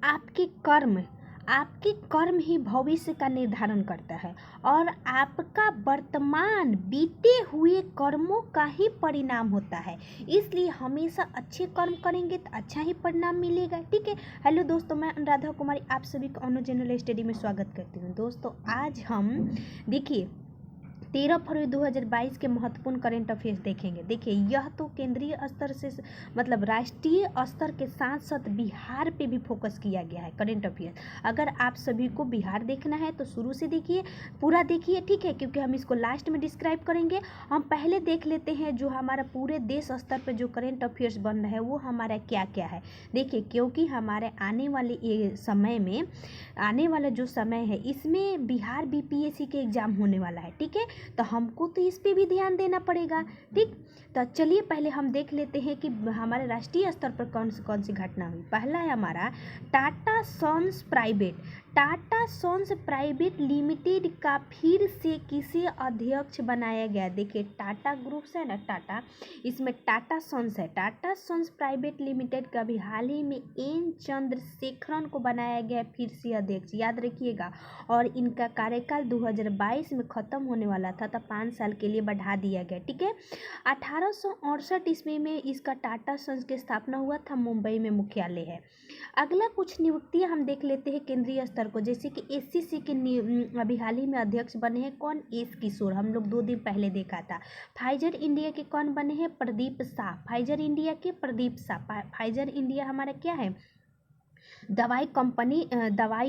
आपके कर्म ही भविष्य का निर्धारण करता है और आपका वर्तमान बीते हुए कर्मों का ही परिणाम होता है। इसलिए हमेशा अच्छे कर्म करेंगे तो अच्छा ही परिणाम मिलेगा। ठीक है। हेलो दोस्तों, मैं अनुराधा कुमारी आप सभी को अनु जनरल स्टडी में स्वागत करती हूँ। दोस्तों आज हम देखिए 13 फरवरी 2022 के महत्वपूर्ण करेंट अफेयर्स देखेंगे। देखिए यह तो केंद्रीय स्तर से मतलब राष्ट्रीय स्तर के साथ साथ बिहार पे भी फोकस किया गया है करेंट अफेयर्स। अगर आप सभी को बिहार देखना है तो शुरू से देखिए, पूरा देखिए। ठीक है, क्योंकि हम इसको लास्ट में डिस्क्राइब करेंगे। हम पहले देख लेते हैं जो हमारा पूरे देश स्तर पर जो करेंट अफेयर्स बन रहा है वो हमारा क्या क्या है। देखिए क्योंकि हमारे आने वाले आने वाला जो समय है इसमें बिहार बीपीएससी के एग्ज़ाम होने वाला है। ठीक है, तो हमको तो इस पे भी ध्यान देना पड़ेगा। ठीक, तो चलिए पहले हम देख लेते हैं कि हमारे राष्ट्रीय स्तर पर कौन सी घटना हुई। पहला है हमारा टाटा सन्स प्राइवेट लिमिटेड का फिर से किसे अध्यक्ष बनाया गया। देखिए टाटा ग्रुप है ना, टाटा, इसमें टाटा सन्स है। टाटा सन्स प्राइवेट लिमिटेड का भी हाल ही में एन चंद्रशेखरन को बनाया गया फिर से अध्यक्ष, याद रखिएगा। और इनका कार्यकाल 2022 में ख़त्म होने वाला था, तो 5 साल के लिए बढ़ा दिया गया। ठीक है, 1868 ईस्वी में इसका टाटा सन्स की स्थापना हुआ था, मुंबई में मुख्यालय है। अगला कुछ नियुक्तियां हम देख लेते हैं केंद्रीय स्तर को, जैसे कि एससीसी के अभी हाल ही में अध्यक्ष बने हैं कौन, एस किशोर, हम लोग 2 दिन पहले देखा था। फाइजर इंडिया के कौन बने हैं, प्रदीप शाह, फाइजर इंडिया के प्रदीप शाह। फाइजर इंडिया हमारा क्या है, दवाई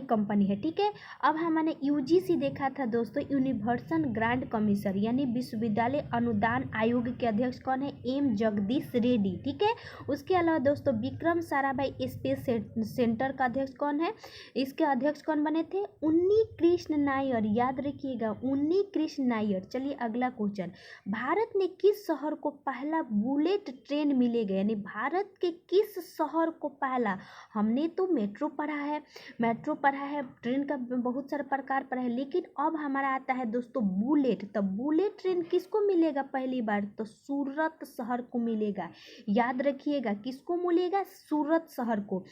कंपनी है। ठीक है, अब हमने यूजीसी देखा था दोस्तों, यूनिवर्सल ग्रांट कमीशन यानी विश्वविद्यालय अनुदान आयोग के अध्यक्ष कौन है, एम जगदीश रेड्डी। ठीक है, उसके अलावा दोस्तों विक्रम साराभाई स्पेस सेंटर का अध्यक्ष कौन है, इसके अध्यक्ष कौन बने थे, उन्नी कृष्ण नायर, याद रखिएगा उन्नी कृष्ण नायर। चलिए अगला क्वेश्चन, भारत ने किस शहर को पहला बुलेट ट्रेन मिलेगा, यानी भारत के किस शहर को पहला, हमने तो मेट्रो पढ़ा है, ट्रेन का बहुत सारा प्रकार पढ़ा है, लेकिन अब हमारा आता है दोस्तों बुलेट। तो बुलेट ट्रेन किसको मिलेगा पहली बार, तो सूरत शहर को मिलेगा, याद रखिएगा किसको मिलेगा, सूरत शहर को।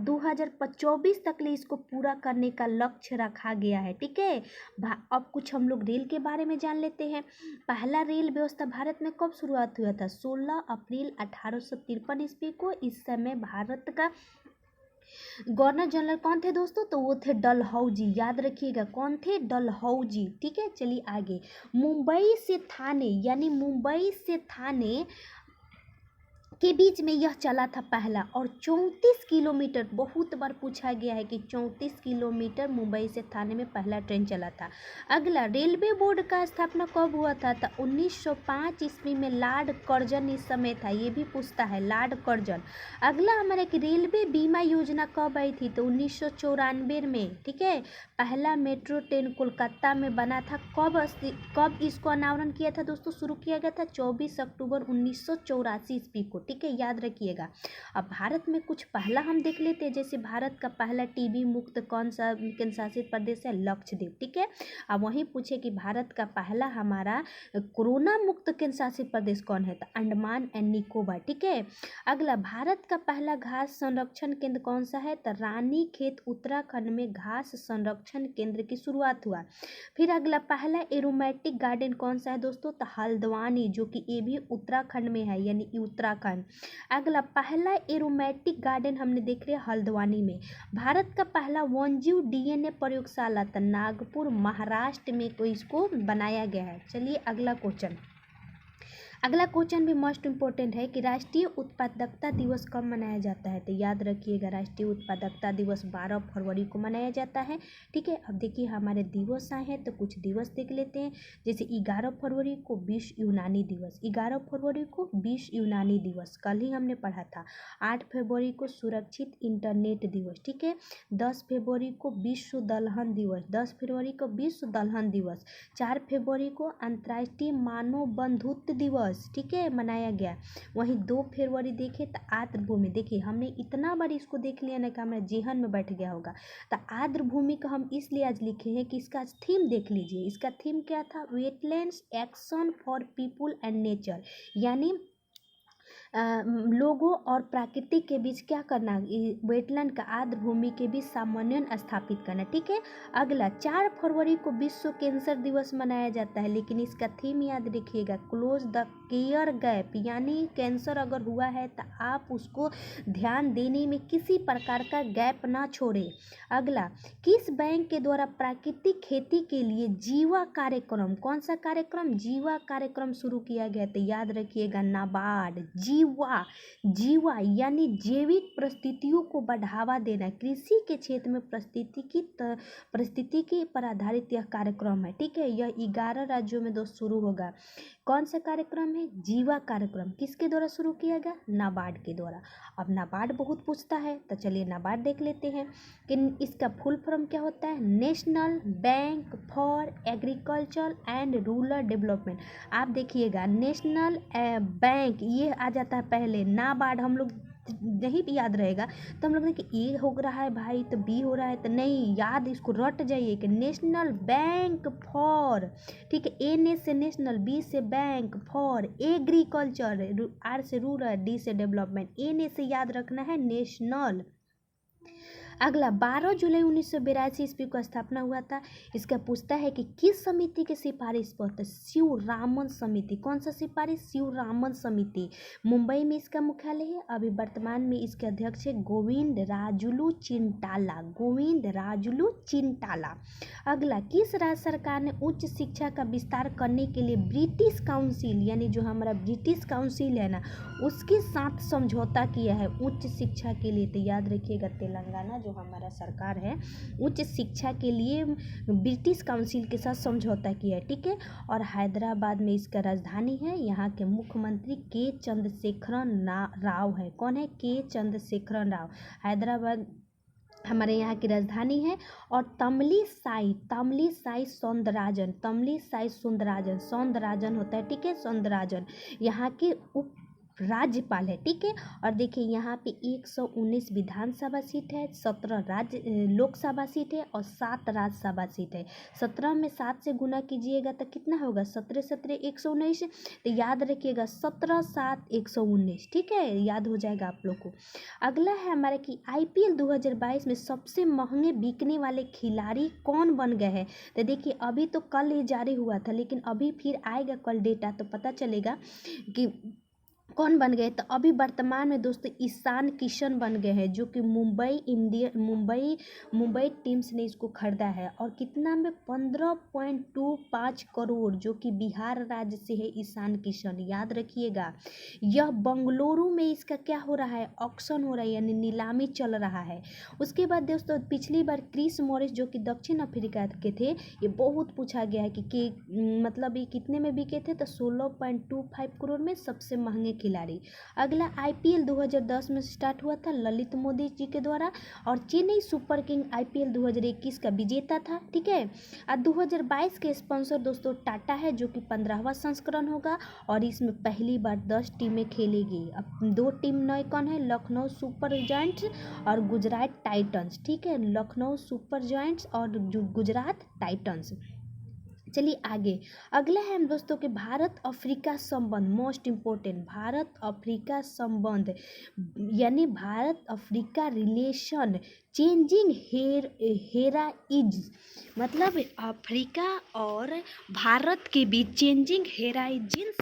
2024 तक ले इसको पूरा करने का लक्ष्य रखा गया है। ठीक है, अब कुछ हम लोग रेल के बारे में जान लेते हैं। पहला रेल व्यवस्था भारत में कब शुरुआत हुआ था, 16 अप्रैल 1853 ईस्वी को। इस समय भारत का गवर्नर जनरल कौन थे दोस्तों, तो वो थे डलहौजी, याद रखिएगा कौन थे, डलहौजी। ठीक है, चलिए आगे, मुंबई से थाने के बीच में यह चला था पहला, और 34 किलोमीटर, बहुत बार पूछा गया है कि 34 किलोमीटर मुंबई से थाने में पहला ट्रेन चला था। अगला, रेलवे बोर्ड का स्थापना कब हुआ था, तो 1905 ईस्वी में लॉर्ड कर्जन इस समय था, ये भी पूछता है लॉर्ड कर्जन। अगला हमारा कि रेलवे बीमा योजना कब आई थी, तो 1994 में। ठीक है, पहला मेट्रो ट्रेन कोलकाता में बना था, कब इसको अनावरण किया था दोस्तों, शुरू किया गया था 24 अक्टूबर 1984 ईस्वी को। ठीक है, याद रखिएगा। अब भारत में कुछ पहला हम देख लेते हैं, जैसे भारत का पहला टीबी मुक्त कौन सा केंद्र शासित प्रदेश है, लक्षद्वीप। ठीक है, अब वहीं पूछे कि भारत का पहला हमारा कोरोना मुक्त केंद्र शासित प्रदेश कौन है, तो अंडमान एंड निकोबार। ठीक है, अगला, भारत का पहला घास संरक्षण केंद्र कौन सा है, तो रानीखेत उत्तराखंड में घास संरक्षण केंद्र की शुरुआत हुआ। फिर अगला, पहला एरोमेटिक गार्डन कौन सा है दोस्तों, तो हल्द्वानी, जो कि ये भी उत्तराखंड में है, यानी उत्तराखंड। अगला, पहला एरोमेटिक गार्डन हमने देख लिया हल्द्वानी में। भारत का पहला वनजीव डीएनए प्रयोगशाला था नागपुर महाराष्ट्र में, को इसको बनाया गया है। चलिए अगला क्वेश्चन भी मोस्ट इम्पोर्टेंट है कि राष्ट्रीय उत्पादकता दिवस कब मनाया जाता है, तो याद रखिएगा राष्ट्रीय उत्पादकता दिवस 12 फरवरी को मनाया जाता है। ठीक है, अब देखिए हमारे दिवस आए हैं तो कुछ दिवस देख लेते हैं, जैसे 11 फरवरी को विश्व यूनानी दिवस, 11 फरवरी को विश्व यूनानी दिवस कल ही हमने पढ़ा था। 8 फरवरी को सुरक्षित इंटरनेट दिवस। ठीक है, 10 फरवरी को विश्व दलहन दिवस, 10 फरवरी को विश्व दलहन दिवस। 4 फरवरी को अंतर्राष्ट्रीय मानव बंधुत्व दिवस, ठीक है, मनाया गया। वहीं 2 फरवरी देखे तो आर्द्रभूमि, देखिए हमने इतना बार इसको देख लिया ना कि हमारे जेहन में बैठ गया होगा। तो आर्द्रभूमि का हम इसलिए आज लिखे हैं कि इसका थीम देख लीजिए, इसका थीम क्या था, wetlands action for people and nature, यानी लोगों और प्रकृति के बीच क्या करना, वेटलैंड का आर्द्र भूमि के बीच सामंजस्य स्थापित करना। ठीक है। अगला 4 फरवरी को विश्व कैंसर दिवस मनाया जाता है, लेकिन इसका थीम याद रखिएगा, क्लोज द केयर गैप, यानी कैंसर अगर हुआ है तो आप उसको ध्यान देने में किसी प्रकार का गैप ना छोड़े। अगला, किस बैंक के द्वारा प्राकृतिक खेती के लिए जीवा कार्यक्रम, कौन सा कार्यक्रम, जीवा कार्यक्रम शुरू किया गया? तो याद रखिएगा नाबार्ड। जीवा, जीवा यानी जैविक परिस्थितियों को बढ़ावा देना, कृषि के क्षेत्र में परिस्थितिकी पर आधारित यह कार्यक्रम है। ठीक है। यह 11 राज्यों में दोस्त शुरू होगा। कौन सा कार्यक्रम है? जीवा कार्यक्रम। किसके द्वारा शुरू किया गया? नाबार्ड के द्वारा। अब नाबार्ड बहुत पूछता है, तो चलिए नाबार्ड देख लेते हैं कि इसका फुल फॉर्म क्या होता है। National bank for agriculture and rural development. आप देखिएगा नेशनल बैंक ये आ जाता है पहले, नाबार्ड हम लोग नहीं भी याद रहेगा तो हम लोग देखिए ए हो रहा है भाई तो बी हो रहा है, तो नहीं, याद इसको रट जाइए कि नेशनल बैंक फॉर, ठीक है, एन से नेशनल, बी से बैंक, फॉर एग्रीकल्चर, आर से रूरल, डी से डेवलपमेंट, एन से याद रखना है नेशनल। अगला 12 जुलाई 1982 ईस्वी को स्थापना हुआ था। इसका पूछता है कि किस समिति की सिफारिश पर? तो शिवरामन समिति। कौन सा सिफारिश? शिवरामन समिति। मुंबई में इसका मुख्यालय है। अभी वर्तमान में इसके अध्यक्ष है गोविंद राजुलू चिंटाला, गोविंद राजुलू चिंटाला। अगला, किस राज्य सरकार ने उच्च शिक्षा का विस्तार करने के लिए ब्रिटिश काउंसिल, यानी जो हमारा ब्रिटिश काउंसिल है ना, उसके साथ समझौता किया है उच्च शिक्षा के लिए? तो याद रखिएगा तेलंगाना जो हमारा सरकार है उच्च शिक्षा के लिए ब्रिटिश काउंसिल के साथ समझौता किया है। ठीक है। और हैदराबाद में इसका राजधानी है। यहाँ के मुख्यमंत्री के चंद्रशेखरन राव है। कौन है? के चंद्रशेखरन राव। हैदराबाद हमारे यहाँ की राजधानी है। और तमिलिसाई सौंदराजन होता है। ठीक है। सौंदराजन यहाँ के उप राज्यपाल है। ठीक है। और देखिए यहाँ पे 119 विधानसभा सीट है, 17 राज्य लोकसभा सीट है और 7 राज्यसभा सीट है। 17 में 7 से गुना कीजिएगा तो कितना होगा? 17 17 119। तो याद रखिएगा 17 7 119। ठीक है, याद हो जाएगा आप लोग को। अगला है हमारे कि IPL 2022 में सबसे महंगे बिकने वाले खिलाड़ी कौन बन गए हैं? तो देखिए अभी तो कल ही जारी हुआ था, लेकिन अभी फिर आएगा कल डेटा तो पता चलेगा कि कौन बन गए। तो अभी वर्तमान में दोस्तों ईशान किशन बन गए हैं, जो कि मुंबई टीम्स ने इसको खरीदा है। और कितना में? 15.25 करोड़, जो कि बिहार राज्य से है ईशान किशन। याद रखिएगा यह बंगलुरु में इसका क्या हो रहा है? ऑक्शन हो रहा है, यानी नीलामी चल रहा है। उसके बाद दोस्तों पिछली बार क्रिस मॉरिस जो कि दक्षिण अफ्रीका के थे, ये बहुत पूछा गया है कि मतलब ये कितने में बिके थे? तो 16.25 करोड़ में सबसे महंगे खिलाड़ी। अगला IPL 2010 में स्टार्ट हुआ था ललित मोदी जी के द्वारा, और चेन्नई सुपर किंग IPL 2021 का विजेता था। ठीक है। और 2022 के स्पॉन्सर दोस्तों टाटा है, जो कि 15वां संस्करण होगा और इसमें पहली बार 10 टीमें खेलेगी। अब 2 टीम नए कौन है? लखनऊ सुपर जायंट्स और गुजरात टाइटंस। ठीक है, लखनऊ सुपर जायंट्स और गुजरात टाइटंस। चलिए आगे। अगला है हम दोस्तों के भारत अफ्रीका संबंध, मोस्ट इम्पोर्टेंट भारत अफ्रीका संबंध, यानी भारत अफ्रीका रिलेशन चेंजिंग हेराइज, मतलब अफ्रीका और भारत के बीच चेंजिंग हेराइजिन्स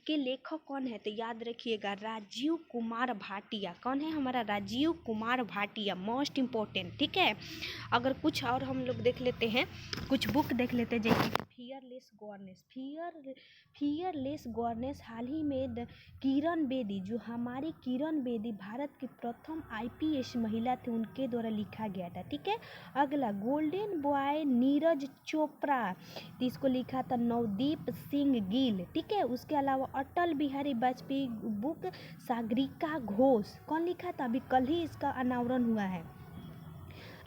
के लेखक कौन है? तो याद रखिएगा राजीव कुमार भाटिया। कौन है? हमारा राजीव कुमार भाटिया, मोस्ट इम्पोर्टेंट। ठीक है। अगर कुछ और हम लोग देख लेते हैं, कुछ बुक देख लेते हैं, जैसे फियरलेस गवर्नेंस। हाल ही में किरण बेदी, जो हमारी किरण बेदी भारत की प्रथम IPS महिला थे, उनके द्वारा लिखा गया था। ठीक है। अगला गोल्डन बॉय नीरज चोपड़ा, तो इसको लिखा था नवदीप सिंह गिल। ठीक है। उसके अलावा अटल बिहारी वाजपेयी बुक सागरिका घोष, कौन लिखा था? अभी कल ही इसका अनावरण हुआ है।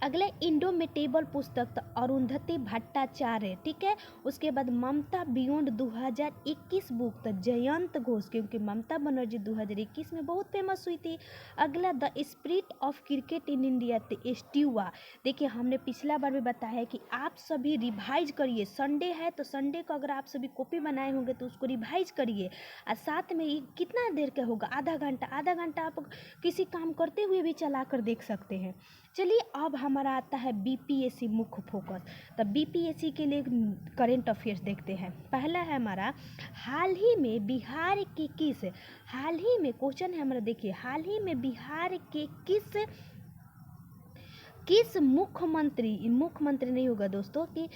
अगला इंडोमिटेबल पुस्तक तो अरुंधति भट्टाचार्य, ठीक है। उसके बाद ममता बियॉन्ड 2021 बुक तो जयंत घोष, क्योंकि ममता बनर्जी 2021 में बहुत फेमस हुई थी। अगला the spirit of cricket in India तो एस्ट्यूआ। देखिए हमने पिछला बार भी बताया है कि आप सभी रिवाइज करिए, संडे है तो संडे को अगर आप सभी कॉपी बनाए होंगे तो उसको रिवाइज करिए, और साथ में ये कितना देर का होगा, आधा घंटा आप किसी काम करते हुए भी चला कर देख सकते हैं। चलिए अब हमारा आता है बीपीएससी मुख्य फोकस। तो बीपीएससी के लिए करेंट अफेयर्स देखते हैं। पहला है हमारा, हाल ही में बिहार के किस, हाल ही में क्वेश्चन है हमारा, देखिए हाल ही में बिहार के किस मुख्यमंत्री नहीं होगा दोस्तों, कि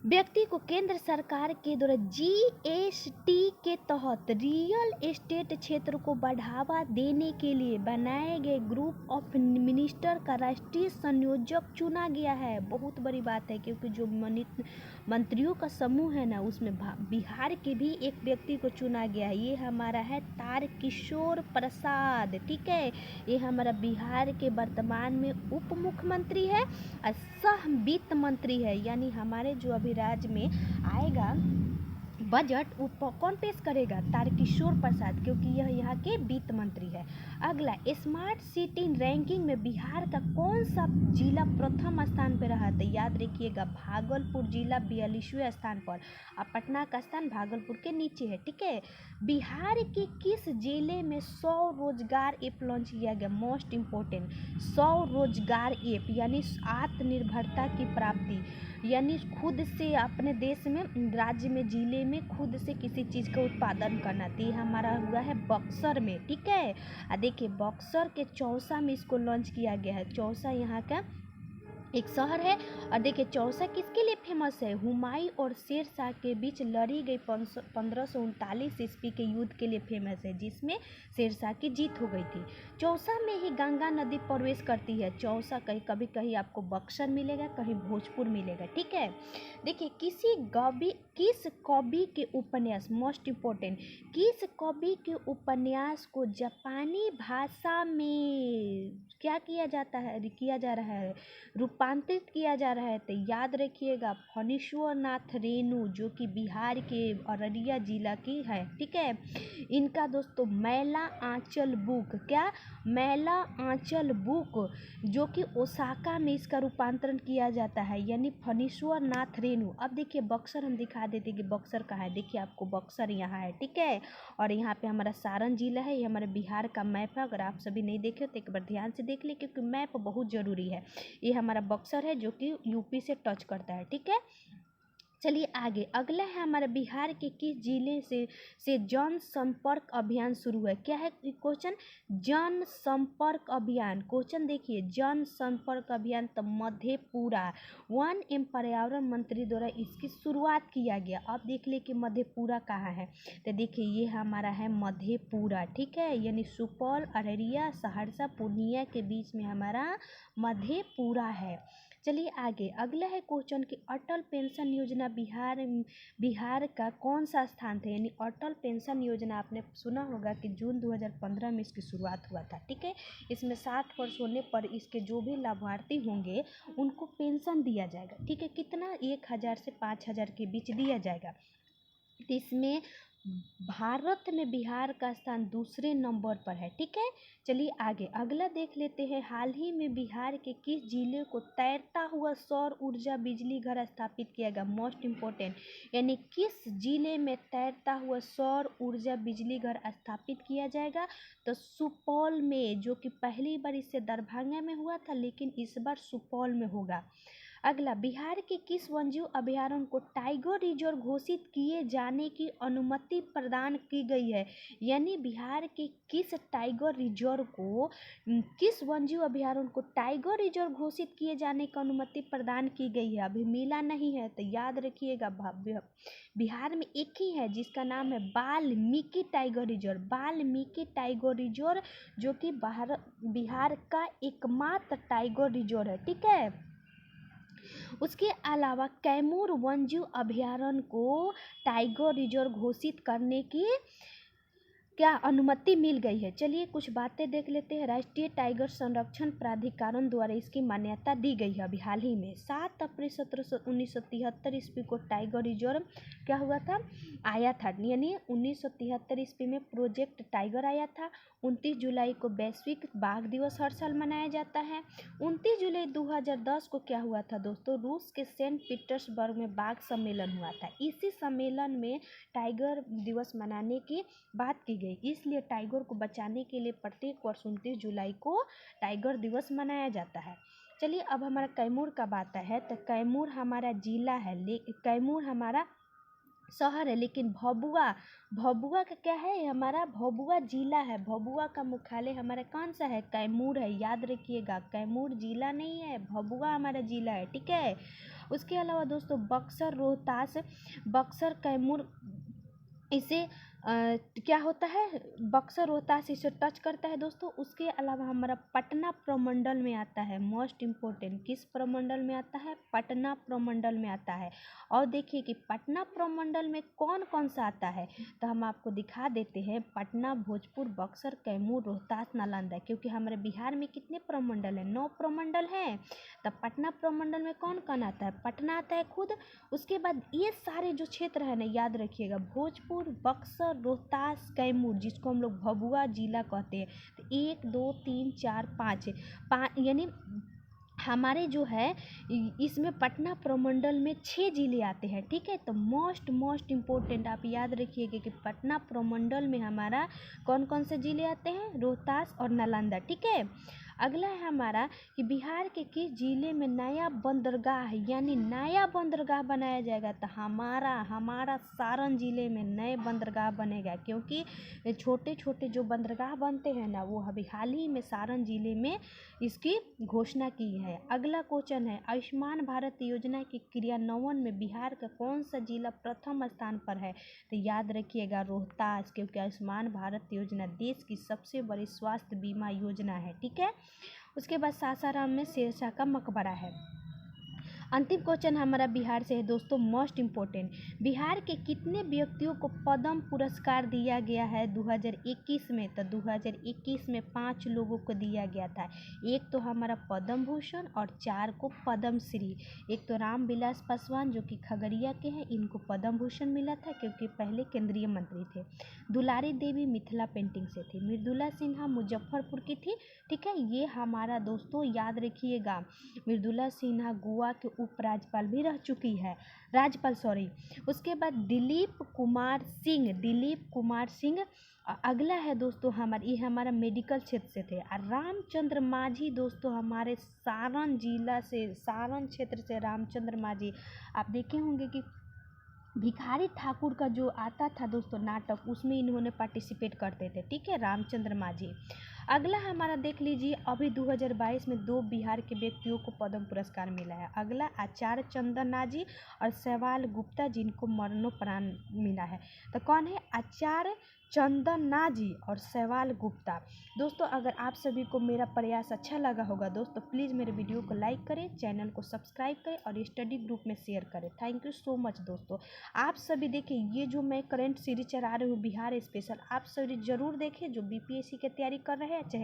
व्यक्ति को केंद्र सरकार के द्वारा जीएसटी के तहत रियल एस्टेट क्षेत्र को बढ़ावा देने के लिए बनाए गए ग्रुप ऑफ मिनिस्टर का राष्ट्रीय संयोजक चुना गया है। बहुत बड़ी बात है, क्योंकि जो मंत्रियों का समूह है ना, उसमें बिहार के भी एक व्यक्ति को चुना गया है। ये हमारा है तारकिशोर प्रसाद, ठीक है। ये हमारा बिहार के वर्तमान में उप मुख्यमंत्री है और सह वित्त मंत्री है, यानी हमारे जो अभी राज्य में आएगा बजट वो कौन पेश करेगा, तारकिशोर प्रसाद, क्योंकि यह यहाँ के वित्त मंत्री है। अगला, स्मार्ट सिटी रैंकिंग में बिहार का कौन सा जिला प्रथम स्थान पर रहा, तो याद रखिएगा भागलपुर जिला 42वें स्थान पर, और पटना का स्थान भागलपुर के नीचे है, ठीक है। बिहार के किस जिले में 100 रोजगार ऐप लॉन्च किया गया, मोस्ट इम्पोर्टेंट 100 रोजगार ऐप, यानी आत्मनिर्भरता की प्राप्ति, यानी खुद से अपने देश में, राज्य में, जिले में खुद से किसी चीज़ का उत्पादन करना। तो ये हमारा हुआ है बक्सर में, ठीक है। देखिए बक्सर के चौसा में इसको लॉन्च किया गया है। चौसा यहाँ का एक शहर है। और देखिए चौसा किसके लिए फेमस है, हुमायूं और शेर शाह के बीच लड़ी गई 1539 ईस्वी के युद्ध के लिए फेमस है, जिसमें शेर शाह की जीत हो गई थी। चौसा में ही गंगा नदी प्रवेश करती है। चौसा कहीं कभी कहीं आपको बक्सर मिलेगा, कहीं भोजपुर मिलेगा, ठीक है। देखिए किस कवि के उपन्यास, मोस्ट इम्पोर्टेंट, किस कवि के उपन्यास को जापानी भाषा में क्या किया जा रहा है, रूपांतरित किया जा रहा है, तो याद रखिएगा फणीश्वर नाथ रेणु, जो कि बिहार के अररिया जिला की है, ठीक है। इनका दोस्तों मैला आंचल बुक, क्या मैला आंचल बुक, जो कि ओसाका में इसका रूपांतरण किया जाता है, यानी फणीश्वर नाथ रेणु। अब देखिए बक्सर हम दिखा देते कि बक्सर कहाँ है, देखिए आपको बक्सर यहाँ है, ठीक है। और यहाँ पे हमारा सारण जिला है, ये हमारे बिहार का मैप है। अगर आप सभी नहीं देखे हो तो एक बार ध्यान से देख ले, क्योंकि मैप बहुत ज़रूरी है। ये हमारा बक्सर है जो कि यूपी से टच करता है, ठीक है। चलिए आगे, अगला है हमारे बिहार के किस जिले से जन संपर्क अभियान शुरू है, क्या है क्वेश्चन, जन संपर्क अभियान। क्वेश्चन देखिए जन संपर्क अभियान, तो मधेपुरा, वन एवं पर्यावरण मंत्री द्वारा इसकी शुरुआत किया गया। अब देख ले कि मधेपुरा कहाँ है, तो देखिए ये हमारा है मधेपुरा, ठीक है, यानी सुपौल, अररिया, सहरसा, पूर्णिया के बीच में हमारा मधेपुरा है। चलिए आगे, अगला है क्वेश्चन कि अटल पेंशन योजना बिहार का कौन सा स्थान था, यानी अटल पेंशन योजना आपने सुना होगा कि जून 2015 में इसकी शुरुआत हुआ था, ठीक है। इसमें 60 वर्ष होने पर इसके जो भी लाभार्थी होंगे उनको पेंशन दिया जाएगा, ठीक है। कितना, 1000 से 5000 के बीच दिया जाएगा। तो इसमें भारत में बिहार का स्थान दूसरे नंबर पर है, ठीक है। चलिए आगे, अगला देख लेते हैं, हाल ही में बिहार के किस जिले को तैरता हुआ सौर ऊर्जा बिजली घर स्थापित किया गया, मोस्ट इम्पोर्टेंट, यानी किस जिले में तैरता हुआ सौर ऊर्जा बिजली घर स्थापित किया जाएगा, तो सुपौल में, जो कि पहली बार इससे दरभंगा में हुआ था, लेकिन इस बार सुपौल में होगा। अगला, बिहार के किस वन्यजीव अभयारण्य को टाइगर रिजर्व घोषित किए जाने की अनुमति प्रदान की गई है, यानी बिहार के किस टाइगर रिजर्व को, किस वन्यजीव अभयारण्य को टाइगर रिजर्व घोषित किए जाने की अनुमति प्रदान की गई है, अभी मिला नहीं है, तो याद रखिएगा बिहार में एक ही है जिसका नाम है Valmiki tiger reserve, Valmiki tiger reserve, जो कि बिहार का एकमात्र टाइगर रिजर्व है, ठीक है। उसके अलावा कैमूर वन्यजीव अभयारण्य को टाइगर रिजर्व घोषित करने की क्या अनुमति मिल गई है। चलिए कुछ बातें देख लेते हैं। राष्ट्रीय टाइगर संरक्षण प्राधिकरण द्वारा इसकी मान्यता दी गई है अभी हाल ही में। 7 अप्रैल 1973 ईस्वी को टाइगर रिजर्व क्या हुआ था, आया था, यानी 1973 ईस्वी में प्रोजेक्ट टाइगर आया था। 29 जुलाई को वैश्विक बाघ दिवस हर साल मनाया जाता है। 29 जुलाई 2010 को क्या हुआ था दोस्तों, रूस के सेंट पीटर्सबर्ग में बाघ सम्मेलन हुआ था। इसी सम्मेलन में टाइगर दिवस मनाने की बात की गई, इसलिए टाइगर को बचाने के लिए प्रत्येक वर्ष 29 जुलाई को टाइगर दिवस मनाया जाता है। चलिए अब हमारा कैमूर का बात है, तो कैमूर हमारा जिला है, कैमूर हमारा शहर है, लेकिन भभुआ का क्या है, हमारा भभुआ जिला है। भभुआ का मुख्यालय हमारा कौन सा है, कैमूर है, याद रखिएगा, कैमूर जिला नहीं है, भभुआ हमारा जिला है, ठीक है। उसके अलावा दोस्तों बक्सर, रोहतास, बक्सर, कैमूर, इसे क्या होता है, बक्सर रोहतास इसे टच करता है दोस्तों। उसके अलावा हमारा पटना प्रमंडल में आता है, मोस्ट इम्पोर्टेंट, किस प्रमंडल में आता है, पटना प्रमंडल में आता है। और देखिए कि पटना प्रमंडल में कौन कौन सा आता है, तो हम आपको दिखा देते हैं। पटना, भोजपुर, बक्सर, कैमूर, रोहतास, नालंदा, क्योंकि हमारे बिहार में कितने प्रमंडल हैं, 9 प्रमंडल हैं। तब पटना प्रमंडल में कौन कौन आता है, पटना आता है खुद। उसके बाद ये सारे जो क्षेत्र है ना, याद रखिएगा, भोजपुर, बक्सर, रोहतास, कैमूर, जिसको हम लोग भभुआ जिला कहते हैं। तो 1 2 3 4 5 यानी हमारे जो है इसमें पटना प्रमंडल में 6 जिले आते हैं, ठीक है। तो मोस्ट इम्पोर्टेंट आप याद रखिएगा कि पटना प्रमंडल में हमारा कौन कौन से जिले आते हैं, रोहतास और नालंदा, ठीक है। अगला है हमारा कि बिहार के किस जिले में नया बंदरगाह है, यानी नया बंदरगाह बनाया जाएगा, तो हमारा सारण जिले में नए बंदरगाह बनेगा, क्योंकि छोटे छोटे जो बंदरगाह बनते हैं ना, वो अभी हाल ही में सारण जिले में इसकी घोषणा की है। अगला क्वेश्चन है, आयुष्मान भारत योजना के क्रियान्वयन में बिहार का कौन सा जिला प्रथम स्थान पर है, तो याद रखिएगा रोहतास, क्योंकि आयुष्मान भारत योजना देश की सबसे बड़ी स्वास्थ्य बीमा योजना है, ठीक है। उसके बाद सासाराम में शेरशाह का मकबरा है। अंतिम क्वेश्चन हमारा बिहार से है दोस्तों, मोस्ट इम्पोर्टेंट, बिहार के कितने व्यक्तियों को पद्म पुरस्कार दिया गया है 2021 में, तो 2021 में 5 लोगों को दिया गया था। एक तो हमारा पद्म भूषण और 4 को पद्म श्री। एक तो रामविलास पासवान जो कि खगड़िया के हैं, इनको पद्म भूषण मिला था क्योंकि पहले केंद्रीय मंत्री थे। दुलारी देवी मिथिला पेंटिंग से थी। मृदुला सिन्हा मुजफ्फरपुर की थी, ठीक है। ये हमारा दोस्तों याद रखिएगा, मृदुला सिन्हा गोवा के उपराज्यपाल भी रह चुकी है, राज्यपाल सॉरी। उसके बाद दिलीप कुमार सिंह अगला है दोस्तों ये हमारा मेडिकल क्षेत्र से थे। और रामचंद्र माझी दोस्तों हमारे सारण जिला से, सारण क्षेत्र से रामचंद्र माझी, आप देखे होंगे कि भिखारी ठाकुर का जो आता था दोस्तों नाटक, उसमें इन्होंने पार्टिसिपेट करते थे, ठीक है, रामचंद्र माझी। अगला हमारा देख लीजिए, अभी 2022 में 2 बिहार के व्यक्तियों को पद्म पुरस्कार मिला है। अगला आचार्य चंदन नाजी और सवाल गुप्ता, जिनको मरणोपरांत मिला है। तो कौन है, आचार्य चंदन नाजी और सवाल गुप्ता। दोस्तों अगर आप सभी को मेरा प्रयास अच्छा लगा होगा दोस्तों, प्लीज़ मेरे वीडियो को लाइक करें, चैनल को सब्सक्राइब करें और स्टडी ग्रुप में शेयर करें। थैंक यू सो मच दोस्तों। आप सभी देखिए, ये जो मैं करंट सीरीज चला रही हूँ बिहार स्पेशल, आप सभी ज़रूर देखें जो बीपीएससी की तैयारी कर रहे हैं, चाहे